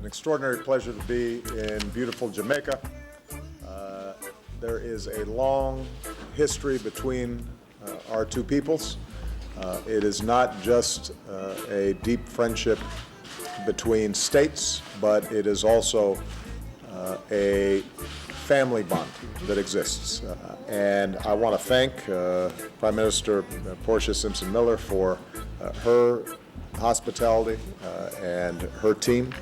an extraordinary pleasure to be in beautiful Jamaica. There is a long history between our two peoples. It is not just a deep friendship between states, but it is also a family bond that exists. And I want to thank Prime Minister Portia Simpson-Miller for her hospitality and her team.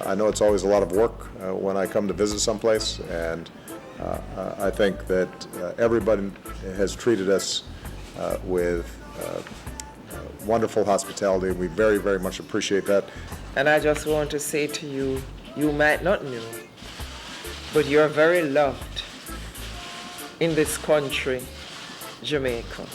I know it's always a lot of work when I come to visit someplace, and I think that everybody has treated us with wonderful hospitality, and we very, very much appreciate that. And I just want to say to you, you might not know, but you're very loved in this country, Jamaica.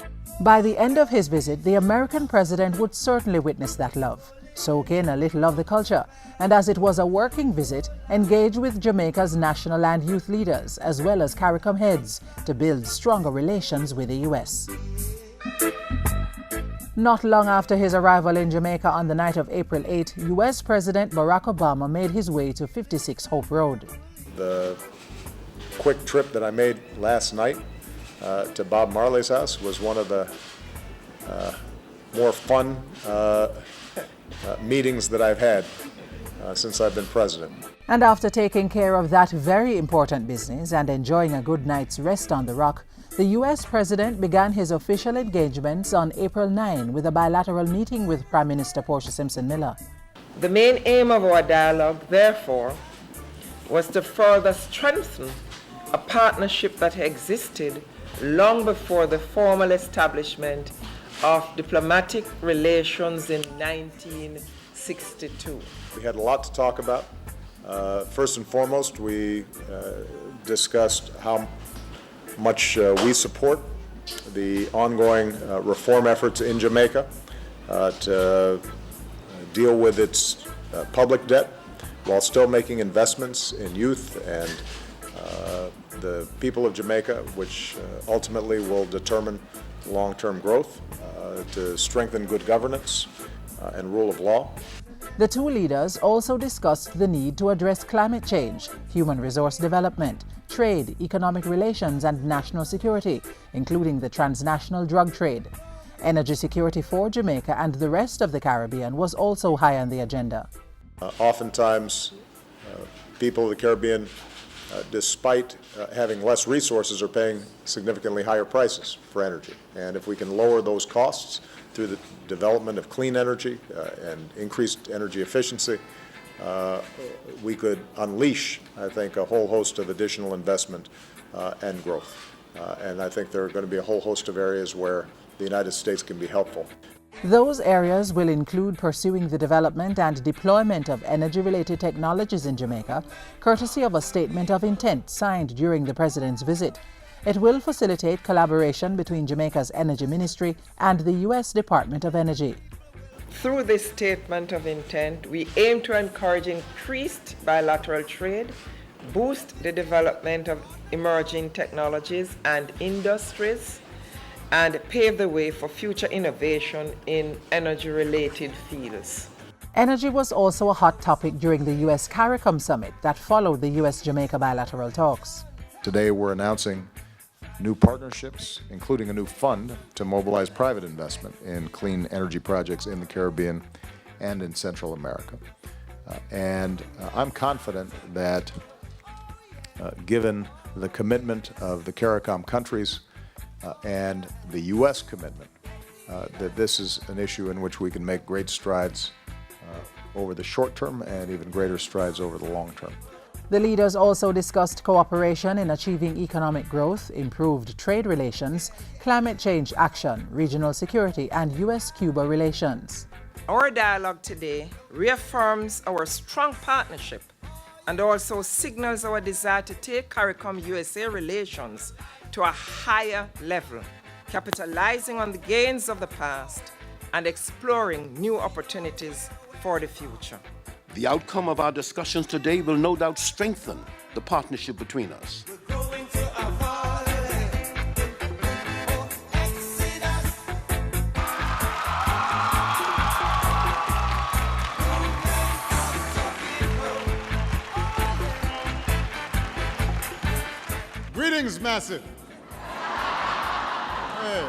By the end of his visit, the American president would certainly witness that love, soak in a little of the culture, and as it was a working visit, engage with Jamaica's national and youth leaders, as well as CARICOM heads, to build stronger relations with the U.S. Not long after his arrival in Jamaica on the night of April 8, U.S. President Barack Obama made his way to 56 Hope Road. The quick trip that I made last night to Bob Marley's house was one of the more fun meetings that I've had since I've been president. And after taking care of that very important business and enjoying a good night's rest on the Rock, the U.S. President began his official engagements on April 9 with a bilateral meeting with Prime Minister Portia Simpson-Miller. The main aim of our dialogue, therefore, was to further strengthen a partnership that existed long before the formal establishment of diplomatic relations in 1962. We had a lot to talk about. First and foremost, we discussed how much we support the ongoing reform efforts in Jamaica to deal with its public debt while still making investments in youth and the people of Jamaica, which ultimately will determine long-term growth, to strengthen good governance and rule of law. The two leaders also discussed the need to address climate change, human resource development, trade, economic relations, and national security, including the transnational drug trade. Energy security for Jamaica and the rest of the Caribbean was also high on the agenda. Oftentimes, people of the Caribbean, despite having less resources, are paying significantly higher prices for energy. And if we can lower those costs through the development of clean energy and increased energy efficiency, we could unleash, I think, a whole host of additional investment and growth. And I think there are going to be a whole host of areas where the United States can be helpful. Those areas will include pursuing the development and deployment of energy-related technologies in Jamaica, courtesy of a statement of intent signed during the President's visit. It will facilitate collaboration between Jamaica's Energy Ministry and the U.S. Department of Energy. Through this statement of intent, we aim to encourage increased bilateral trade, boost the development of emerging technologies and industries, and pave the way for future innovation in energy-related fields. Energy was also a hot topic during the U.S. CARICOM summit that followed the U.S.-Jamaica bilateral talks. Today we're announcing new partnerships, including a new fund to mobilize private investment in clean energy projects in the Caribbean and in Central America. I'm confident that given the commitment of the CARICOM countries and the U.S. commitment, that this is an issue in which we can make great strides over the short term and even greater strides over the long term. The leaders also discussed cooperation in achieving economic growth, improved trade relations, climate change action, regional security, and U.S.-Cuba relations. Our dialogue today reaffirms our strong partnership and also signals our desire to take CARICOM-USA relations to a higher level, capitalizing on the gains of the past and exploring new opportunities for the future. The outcome of our discussions today will no doubt strengthen the partnership between us. Greetings, Massive. Hey.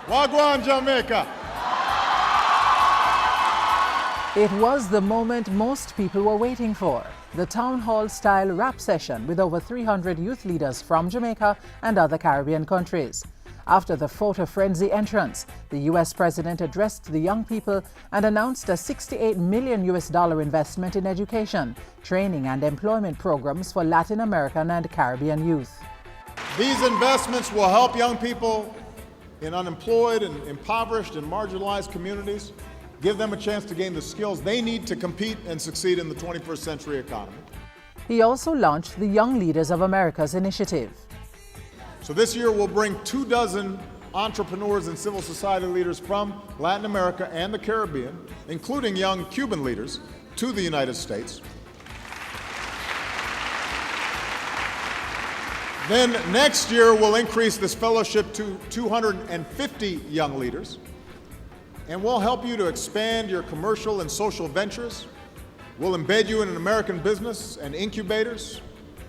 Wagwan, Jamaica. It was the moment most people were waiting for, the town hall-style rap session with over 300 youth leaders from Jamaica and other Caribbean countries. After the photo frenzy entrance, the U.S. president addressed the young people and announced a $68 million investment in education, training and employment programs for Latin American and Caribbean youth. These investments will help young people in unemployed and impoverished and marginalized communities, give them a chance to gain the skills they need to compete and succeed in the 21st century economy. He also launched the Young Leaders of America's initiative. So this year we'll bring 24 entrepreneurs and civil society leaders from Latin America and the Caribbean, including young Cuban leaders, to the United States. Then next year we'll increase this fellowship to 250 young leaders. And we'll help you to expand your commercial and social ventures. We'll embed you in an American business and incubators.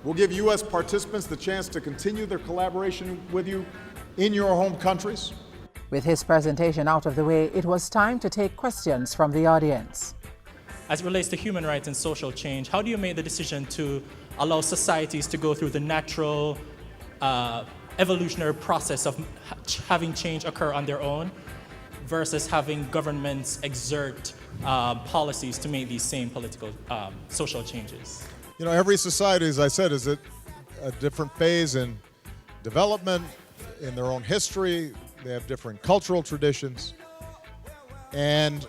We'll give U.S. participants the chance to continue their collaboration with you in your home countries. With his presentation out of the way, it was time to take questions from the audience. As it relates to human rights and social change, how do you make the decision to allow societies to go through the natural evolutionary process of having change occur on their own versus having governments exert policies to make these same political, social changes? You know, every society, as I said, is at a different phase in development, in their own history. They have different cultural traditions. And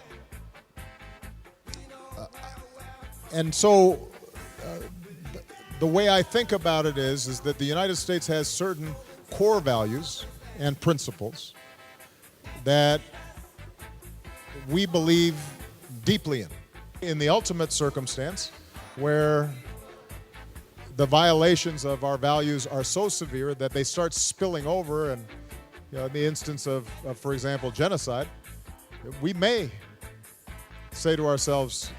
so the way I think about it is that the United States has certain core values and principles that we believe deeply in. In the ultimate circumstance, where the violations of our values are so severe that they start spilling over, and in the instance of, for example, genocide, we may say to ourselves,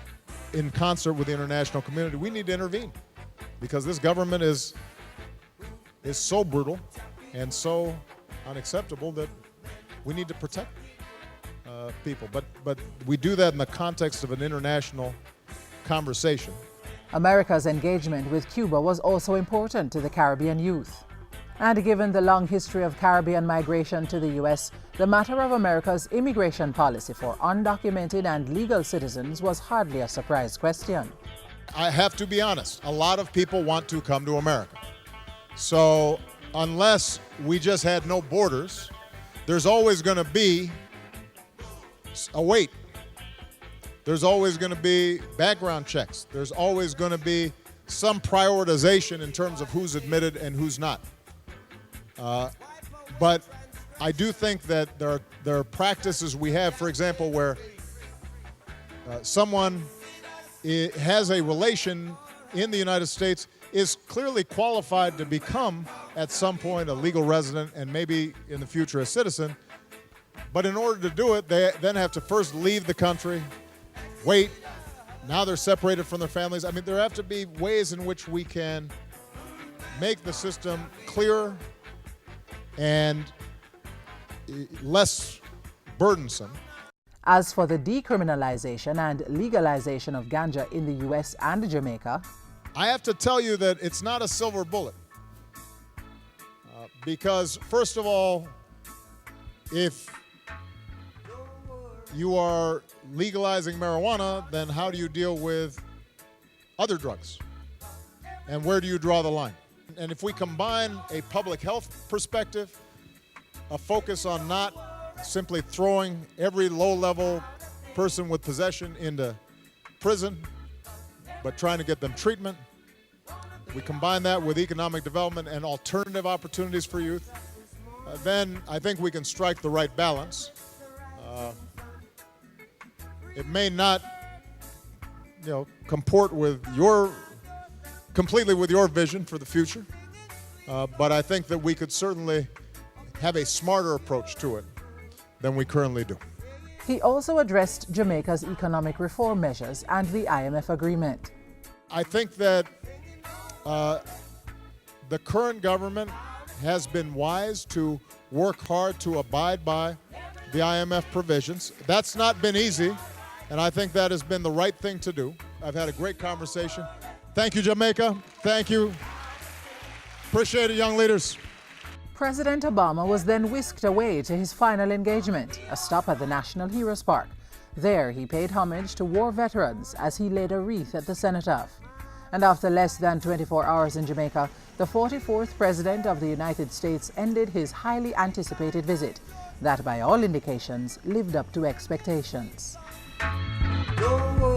in concert with the international community, we need to intervene, because this government is so brutal and so unacceptable that we need to protect people. But we do that in the context of an international conversation. America's engagement with Cuba was also important to the Caribbean youth. And given the long history of Caribbean migration to the U.S., the matter of America's immigration policy for undocumented and legal citizens was hardly a surprise question. I have to be honest, a lot of people want to come to America. So unless we just had no borders, there's always going to be a wait. There's always going to be background checks. There's always going to be some prioritization in terms of who's admitted and who's not. But I do think that there are practices we have, for example, where someone has a relation in the United States, is clearly qualified to become, at some point, a legal resident and maybe in the future a citizen. But in order to do it, they then have to first leave the country, wait. Now they're separated from their families. I mean, there have to be ways in which we can make the system clearer and less burdensome. As for the decriminalization and legalization of ganja in the U.S. and Jamaica, I have to tell you that it's not a silver bullet. Because, first of all, if you are legalizing marijuana, then how do you deal with other drugs? And where do you draw the line? And if we combine a public health perspective, a focus on not simply throwing every low-level person with possession into prison, but trying to get them treatment, we combine that with economic development and alternative opportunities for youth, then I think we can strike the right balance. It may not, comport with completely with your vision for the future, but I think that we could certainly have a smarter approach to it than we currently do. he also addressed Jamaica's economic reform measures and the IMF agreement. I think that the current government has been wise to work hard to abide by the IMF provisions. That's not been easy, and I think that has been the right thing to do. I've had a great conversation. Thank you, Jamaica. Thank you. Appreciate it, young leaders. President Obama was then whisked away to his final engagement, a stop at the National Heroes Park. There, he paid homage to war veterans as he laid a wreath at the cenotaph. And after less than 24 hours in Jamaica, the 44th President of the United States ended his highly anticipated visit that, by all indications, lived up to expectations. Whoa, whoa.